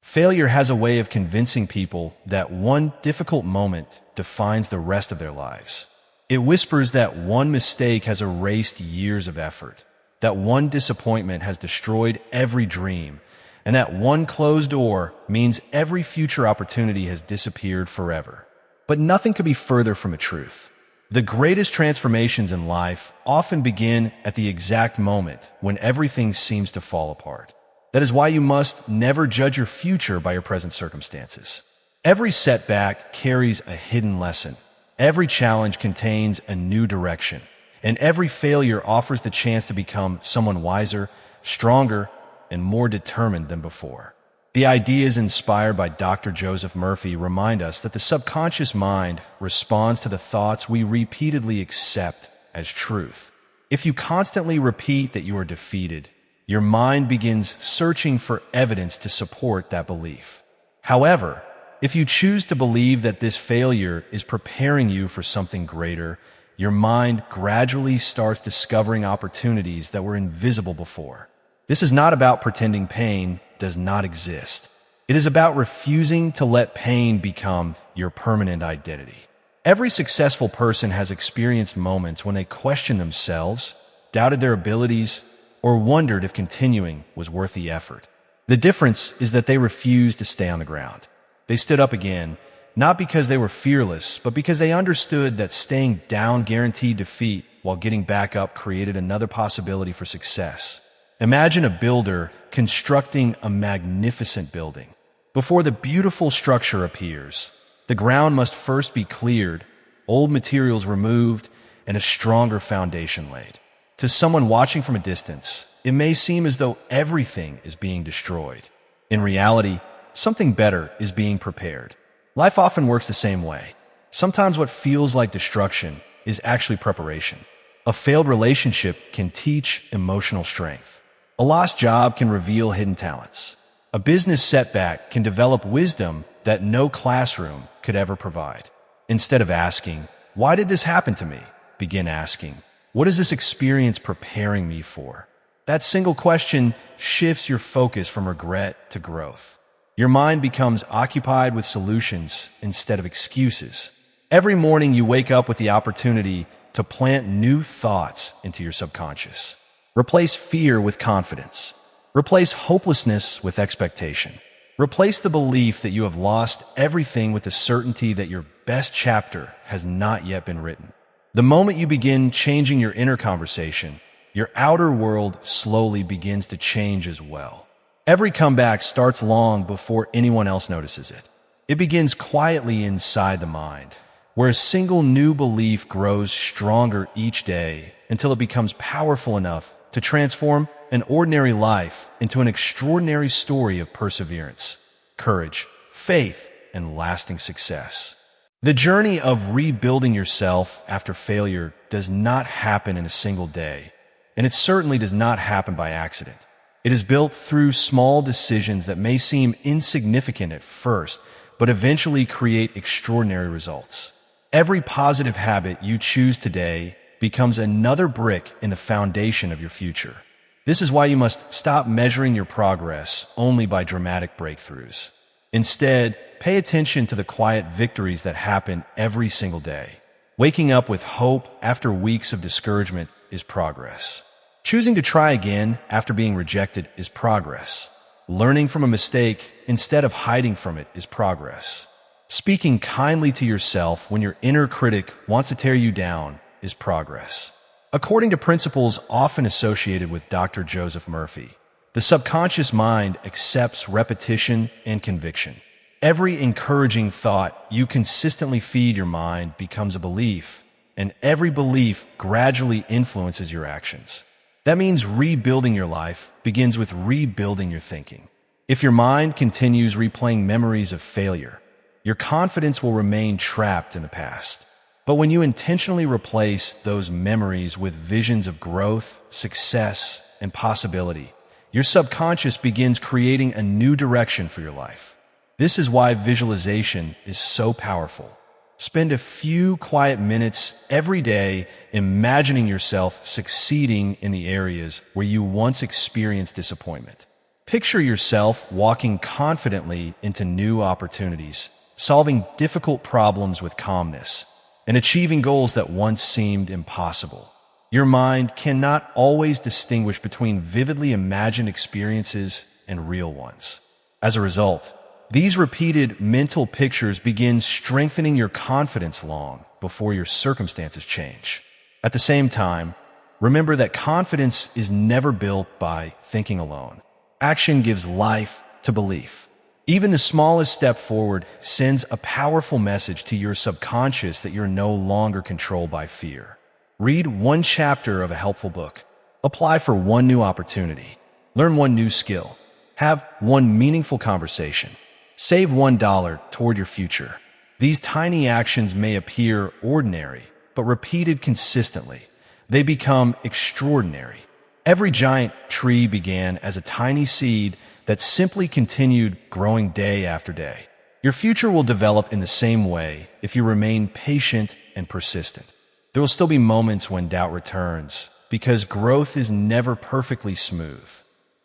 Failure has a way of convincing people that one difficult moment defines the rest of their lives. It whispers that one mistake has erased years of effort, that one disappointment has destroyed every dream, and that one closed door means every future opportunity has disappeared forever. But nothing could be further from the truth. The greatest transformations in life often begin at the exact moment when everything seems to fall apart. That is why you must never judge your future by your present circumstances. Every setback carries a hidden lesson. Every challenge contains a new direction. And every failure offers the chance to become someone wiser, stronger, and more determined than before. The ideas inspired by Dr. Joseph Murphy remind us that the subconscious mind responds to the thoughts we repeatedly accept as truth. If you constantly repeat that you are defeated, your mind begins searching for evidence to support that belief. However, if you choose to believe that this failure is preparing you for something greater, your mind gradually starts discovering opportunities that were invisible before. This is not about pretending pain does not exist. It is about refusing to let pain become your permanent identity. Every successful person has experienced moments when they questioned themselves, doubted their abilities, or wondered if continuing was worth the effort. The difference is that they refused to stay on the ground. They stood up again, not because they were fearless, but because they understood that staying down guaranteed defeat while getting back up created another possibility for success. Imagine a builder constructing a magnificent building. Before the beautiful structure appears, the ground must first be cleared, old materials removed, and a stronger foundation laid. To someone watching from a distance, it may seem as though everything is being destroyed. In reality, something better is being prepared. Life often works the same way. Sometimes what feels like destruction is actually preparation. A failed relationship can teach emotional strength. A lost job can reveal hidden talents. A business setback can develop wisdom that no classroom could ever provide. Instead of asking, "Why did this happen to me?" begin asking, "What is this experience preparing me for?" That single question shifts your focus from regret to growth. Your mind becomes occupied with solutions instead of excuses. Every morning you wake up with the opportunity to plant new thoughts into your subconscious. Replace fear with confidence. Replace hopelessness with expectation. Replace the belief that you have lost everything with the certainty that your best chapter has not yet been written. The moment you begin changing your inner conversation, your outer world slowly begins to change as well. Every comeback starts long before anyone else notices it. It begins quietly inside the mind, where a single new belief grows stronger each day until it becomes powerful enough to transform an ordinary life into an extraordinary story of perseverance, courage, faith, and lasting success. The journey of rebuilding yourself after failure does not happen in a single day, and it certainly does not happen by accident. It is built through small decisions that may seem insignificant at first, but eventually create extraordinary results. Every positive habit you choose today becomes another brick in the foundation of your future. This is why you must stop measuring your progress only by dramatic breakthroughs. Instead, pay attention to the quiet victories that happen every single day. Waking up with hope after weeks of discouragement is progress. Choosing to try again after being rejected is progress. Learning from a mistake instead of hiding from it is progress. Speaking kindly to yourself when your inner critic wants to tear you down is progress. According to principles often associated with Dr. Joseph Murphy, the subconscious mind accepts repetition and conviction. Every encouraging thought you consistently feed your mind becomes a belief, and every belief gradually influences your actions. That means rebuilding your life begins with rebuilding your thinking. If your mind continues replaying memories of failure, your confidence will remain trapped in the past. But when you intentionally replace those memories with visions of growth, success, and possibility, your subconscious begins creating a new direction for your life. This is why visualization is so powerful. Spend a few quiet minutes every day imagining yourself succeeding in the areas where you once experienced disappointment. Picture yourself walking confidently into new opportunities, solving difficult problems with calmness, and achieving goals that once seemed impossible. Your mind cannot always distinguish between vividly imagined experiences and real ones. As a result, these repeated mental pictures begin strengthening your confidence long before your circumstances change. At the same time, remember that confidence is never built by thinking alone. Action gives life to belief. Even the smallest step forward sends a powerful message to your subconscious that you're no longer controlled by fear. Read one chapter of a helpful book. Apply for one new opportunity. Learn one new skill. Have one meaningful conversation. Save $1 toward your future. These tiny actions may appear ordinary, but repeated consistently, they become extraordinary. Every giant tree began as a tiny seed that simply continued growing day after day. Your future will develop in the same way if you remain patient and persistent. There will still be moments when doubt returns, because growth is never perfectly smooth.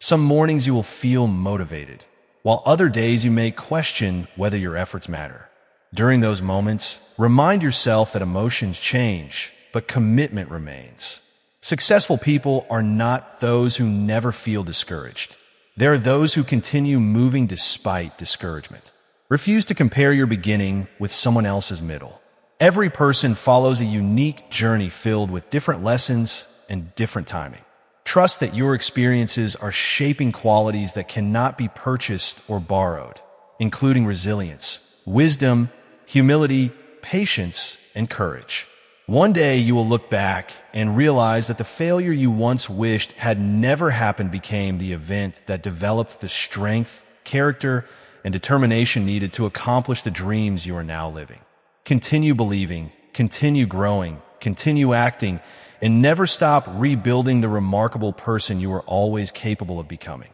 Some mornings you will feel motivated, while other days you may question whether your efforts matter. During those moments, remind yourself that emotions change, but commitment remains. Successful people are not those who never feel discouraged. They are those who continue moving despite discouragement. Refuse to compare your beginning with someone else's middle. Every person follows a unique journey filled with different lessons and different timing. Trust that your experiences are shaping qualities that cannot be purchased or borrowed, including resilience, wisdom, humility, patience, and courage. One day you will look back and realize that the failure you once wished had never happened became the event that developed the strength, character, and determination needed to accomplish the dreams you are now living. Continue believing, continue growing, continue acting, and never stop rebuilding the remarkable person you are always capable of becoming.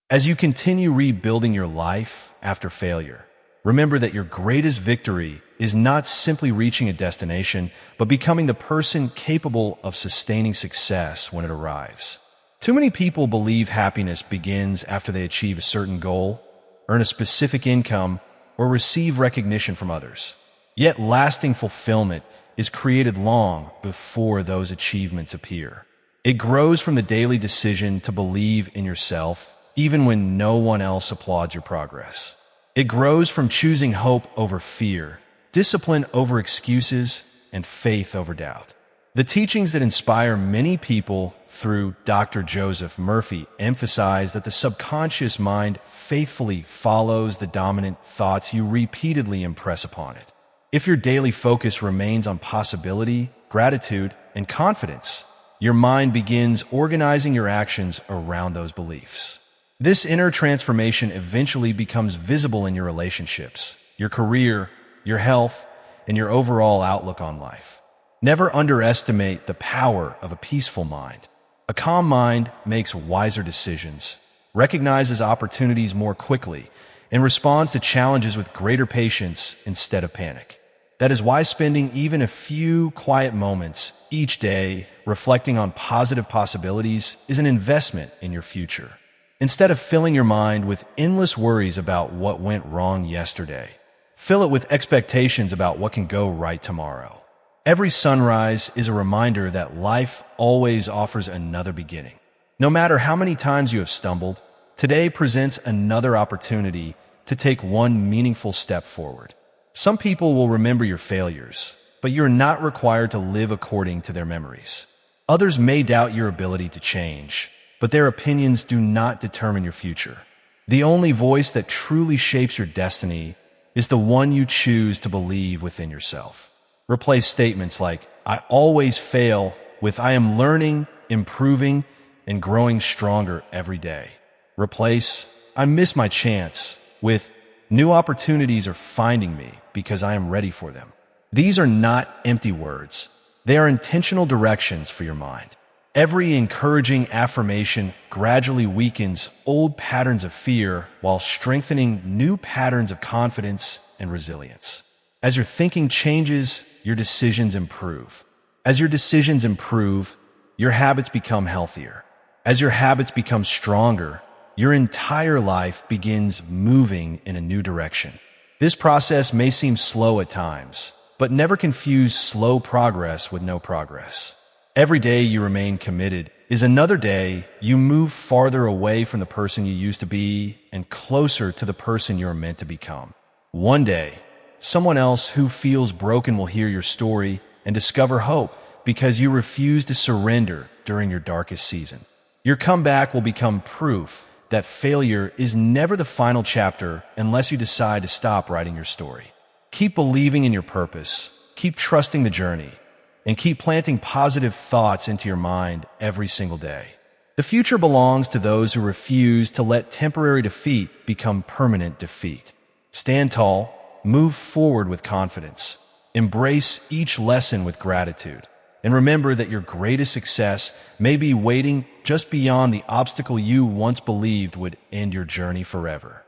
As you continue rebuilding your life after failure, remember that your greatest victory is not simply reaching a destination, but becoming the person capable of sustaining success when it arrives. Too many people believe happiness begins after they achieve a certain goal, earn a specific income, or receive recognition from others. Yet lasting fulfillment is created long before those achievements appear. It grows from the daily decision to believe in yourself, even when no one else applauds your progress. It grows from choosing hope over fear, discipline over excuses, and faith over doubt. The teachings that inspire many people through Dr. Joseph Murphy emphasize that the subconscious mind faithfully follows the dominant thoughts you repeatedly impress upon it. If your daily focus remains on possibility, gratitude, and confidence, your mind begins organizing your actions around those beliefs. This inner transformation eventually becomes visible in your relationships, your career, your health, and your overall outlook on life. Never underestimate the power of a peaceful mind. A calm mind makes wiser decisions, recognizes opportunities more quickly, and responds to challenges with greater patience instead of panic. That is why spending even a few quiet moments each day reflecting on positive possibilities is an investment in your future. Instead of filling your mind with endless worries about what went wrong yesterday, fill it with expectations about what can go right tomorrow. Every sunrise is a reminder that life always offers another beginning. No matter how many times you have stumbled, today presents another opportunity to take one meaningful step forward. Some people will remember your failures, but you're not required to live according to their memories. Others may doubt your ability to change, but their opinions do not determine your future. The only voice that truly shapes your destiny is the one you choose to believe within yourself. Replace statements like, "I always fail," with "I am learning, improving, and growing stronger every day." Replace "I miss my chance" with "New opportunities are finding me because I am ready for them." These are not empty words. They are intentional directions for your mind. Every encouraging affirmation gradually weakens old patterns of fear while strengthening new patterns of confidence and resilience. As your thinking changes, your decisions improve. As your decisions improve, your habits become healthier. As your habits become stronger, your entire life begins moving in a new direction. This process may seem slow at times, but never confuse slow progress with no progress. Every day you remain committed is another day you move farther away from the person you used to be and closer to the person you're meant to become. One day, someone else who feels broken will hear your story and discover hope because you refuse to surrender during your darkest season. Your comeback will become proof that failure is never the final chapter unless you decide to stop writing your story. Keep believing in your purpose, keep trusting the journey, and keep planting positive thoughts into your mind every single day. The future belongs to those who refuse to let temporary defeat become permanent defeat. Stand tall, move forward with confidence, embrace each lesson with gratitude, and remember that your greatest success may be waiting just beyond the obstacle you once believed would end your journey forever.